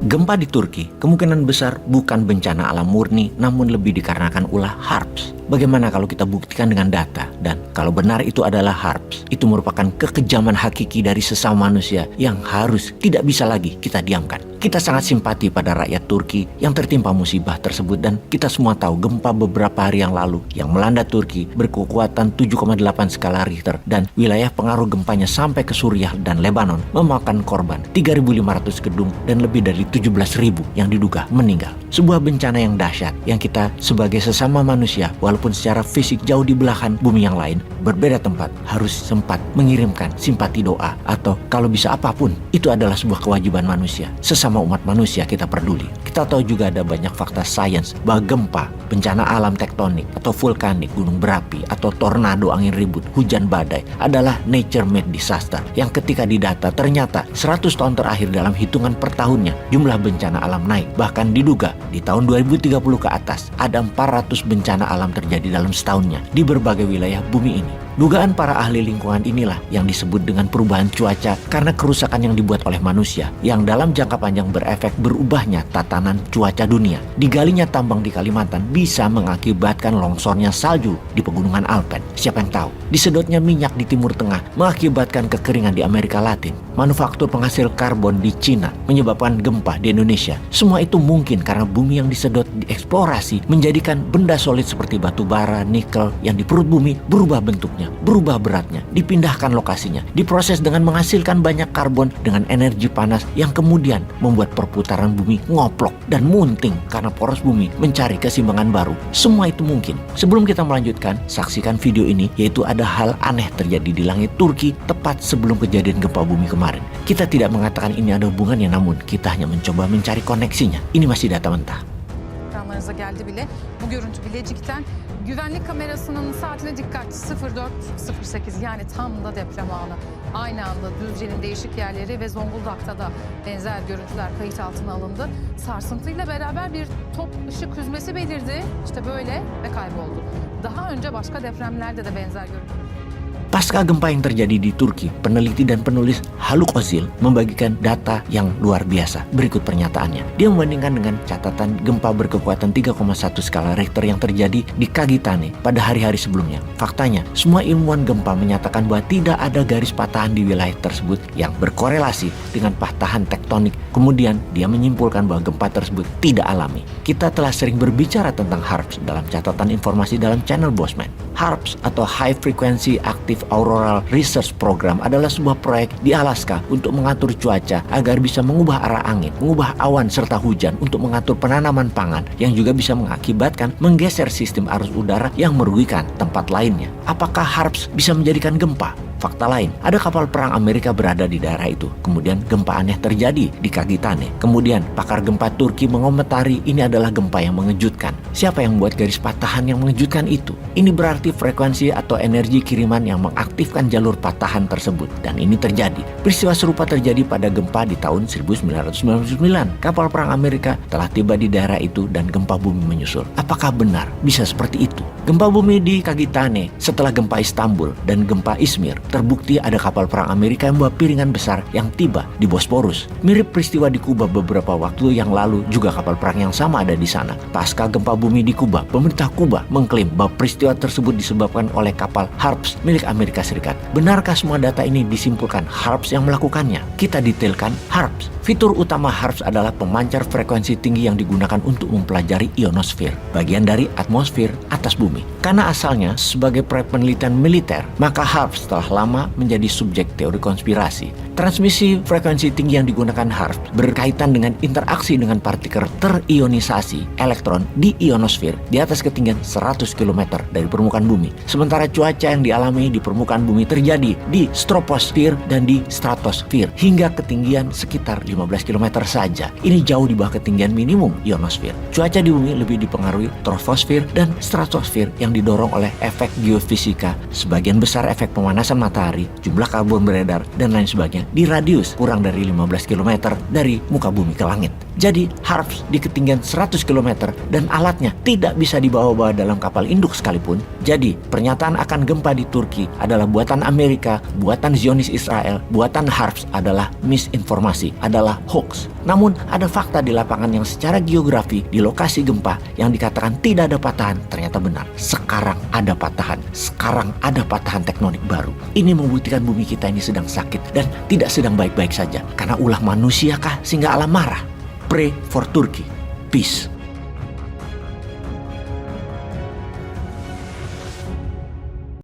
Gempa di Turki kemungkinan besar bukan bencana alam murni, namun lebih dikarenakan ulah HARPS. Bagaimana kalau kita buktikan dengan data? Dan kalau benar itu adalah HARPS, itu merupakan kekejaman hakiki dari sesama manusia yang harus tidak bisa lagi kita diamkan. Kita sangat simpati pada rakyat Turki yang tertimpa musibah tersebut, dan kita semua tahu gempa beberapa hari yang lalu yang melanda Turki berkekuatan 7,8 skala Richter, dan wilayah pengaruh gempanya sampai ke Suriah dan Lebanon memakan korban 3.500 gedung dan lebih dari 17.000 yang diduga meninggal. Sebuah bencana yang dahsyat yang kita sebagai sesama manusia, walaupun secara fisik jauh di belahan bumi yang lain, berbeda tempat, harus sempat mengirimkan simpati doa, atau kalau bisa apapun, itu adalah sebuah kewajiban manusia. Sesama umat manusia kita peduli. Kita tahu juga ada banyak fakta sains bahwa gempa, bencana alam tektonik atau vulkanik, gunung berapi atau tornado, angin ribut, hujan badai adalah nature-made disaster yang ketika didata ternyata 100 tahun terakhir dalam hitungan per tahunnya jumlah bencana alam naik. Bahkan diduga di tahun 2030 ke atas ada 400 bencana alam terjadi dalam setahunnya di berbagai wilayah bumi ini. Dugaan para ahli lingkungan inilah yang disebut dengan perubahan cuaca karena kerusakan yang dibuat oleh manusia yang dalam jangka panjang berefek berubahnya tatanan cuaca dunia. Digalinya tambang di Kalimantan bisa mengakibatkan longsornya salju di pegunungan Alpen. Siapa yang tahu? Disedotnya minyak di Timur Tengah mengakibatkan kekeringan di Amerika Latin. Manufaktur penghasil karbon di Cina menyebabkan gempa di Indonesia. Semua itu mungkin karena bumi yang disedot dieksplorasi menjadikan benda solid seperti batu bara, nikel yang di perut bumi berubah bentuknya, berubah beratnya, dipindahkan lokasinya, diproses dengan menghasilkan banyak karbon dengan energi panas yang kemudian membuat perputaran bumi ngoplok dan munting karena poros bumi mencari keseimbangan baru. Semua itu mungkin. Sebelum kita melanjutkan, saksikan video ini, yaitu ada hal aneh terjadi di langit Turki tepat sebelum kejadian gempa bumi kemarin. Kita tidak mengatakan ini ada hubungannya, namun kita hanya mencoba mencari koneksinya. Ini masih data mentah. Ekranlarınıza geldi bile. Bu görüntü Bilecik'ten. Güvenlik kamerasının saatine dikkat, 04.08, yani tam da deprem anı. Aynı anda Düzce'nin değişik yerleri ve Zonguldak'ta da benzer görüntüler kayıt altına alındı. Sarsıntıyla beraber bir top ışık hüzmesi belirdi. İşte böyle ve kayboldu. Daha önce başka depremlerde de benzer görüntüler. Pasca gempa yang terjadi di Turki, peneliti dan penulis Haluk Ozil membagikan data yang luar biasa. Berikut pernyataannya. Dia membandingkan dengan catatan gempa berkekuatan 3,1 skala Richter yang terjadi di Kagitane pada hari-hari sebelumnya. Faktanya, semua ilmuwan gempa menyatakan bahwa tidak ada garis patahan di wilayah tersebut yang berkorelasi dengan patahan tektonik. Kemudian, dia menyimpulkan bahwa gempa tersebut tidak alami. Kita telah sering berbicara tentang HARPS dalam catatan informasi dalam channel Bosman. HARPS atau High Frequency Active Auroral Research Program adalah sebuah proyek di Alaska untuk mengatur cuaca agar bisa mengubah arah angin, mengubah awan serta hujan, untuk mengatur penanaman pangan yang juga bisa mengakibatkan menggeser sistem arus udara yang merugikan tempat lainnya. Apakah HARPS bisa menjadikan gempa? Fakta lain, ada kapal perang Amerika berada di daerah itu. Kemudian gempa aneh terjadi di Kagitane. Kemudian pakar gempa Turki mengomentari ini adalah gempa yang mengejutkan. Siapa yang membuat garis patahan yang mengejutkan itu? Ini berarti frekuensi atau energi kiriman yang mengaktifkan jalur patahan tersebut. Dan ini terjadi. Peristiwa serupa terjadi pada gempa di tahun 1999. Kapal perang Amerika telah tiba di daerah itu dan gempa bumi menyusul. Apakah benar bisa seperti itu? Gempa bumi di Kagitane setelah gempa Istanbul dan gempa Izmir, terbukti ada kapal perang Amerika yang membawa piringan besar yang tiba di Bosporus. Mirip peristiwa di Kuba beberapa waktu yang lalu, juga kapal perang yang sama ada di sana. Pasca gempa bumi di Kuba, pemerintah Kuba mengklaim bahwa peristiwa tersebut disebabkan oleh kapal HARPS milik Amerika Serikat. Benarkah semua data ini disimpulkan HARPS yang melakukannya? Kita detailkan HARPS. Fitur utama HARPS adalah pemancar frekuensi tinggi yang digunakan untuk mempelajari ionosfer, bagian dari atmosfer atas bumi. Karena asalnya sebagai proyek penelitian militer, maka HARPS telah lama menjadi subjek teori konspirasi. Transmisi frekuensi tinggi yang digunakan HARPS berkaitan dengan interaksi dengan partikel terionisasi elektron di ionosfer di atas ketinggian 100 km dari permukaan bumi. Sementara cuaca yang dialami di permukaan bumi terjadi di troposfer dan di stratosfer hingga ketinggian sekitar 15 km saja. Ini jauh di bawah ketinggian minimum ionosfer. Cuaca di bumi lebih dipengaruhi troposfer dan stratosfer yang didorong oleh efek geofisika, sebagian besar efek pemanasan matahari, jumlah karbon beredar, dan lain sebagainya di radius kurang dari 15 km dari muka bumi ke langit. Jadi Harps di ketinggian 100 km dan alatnya tidak bisa dibawa-bawa dalam kapal induk sekalipun. Jadi pernyataan akan gempa di Turki adalah buatan Amerika, buatan Zionis Israel, buatan Harps adalah misinformasi, adalah hoax. Namun ada fakta di lapangan yang secara geografi di lokasi gempa yang dikatakan tidak ada patahan ternyata benar. Sekarang ada patahan, sekarang ada patahan tektonik baru. Ini membuktikan bumi kita ini sedang sakit dan tidak sedang baik-baik saja. Karena ulah manusia kah sehingga alam marah? Pray for Turkey. Peace.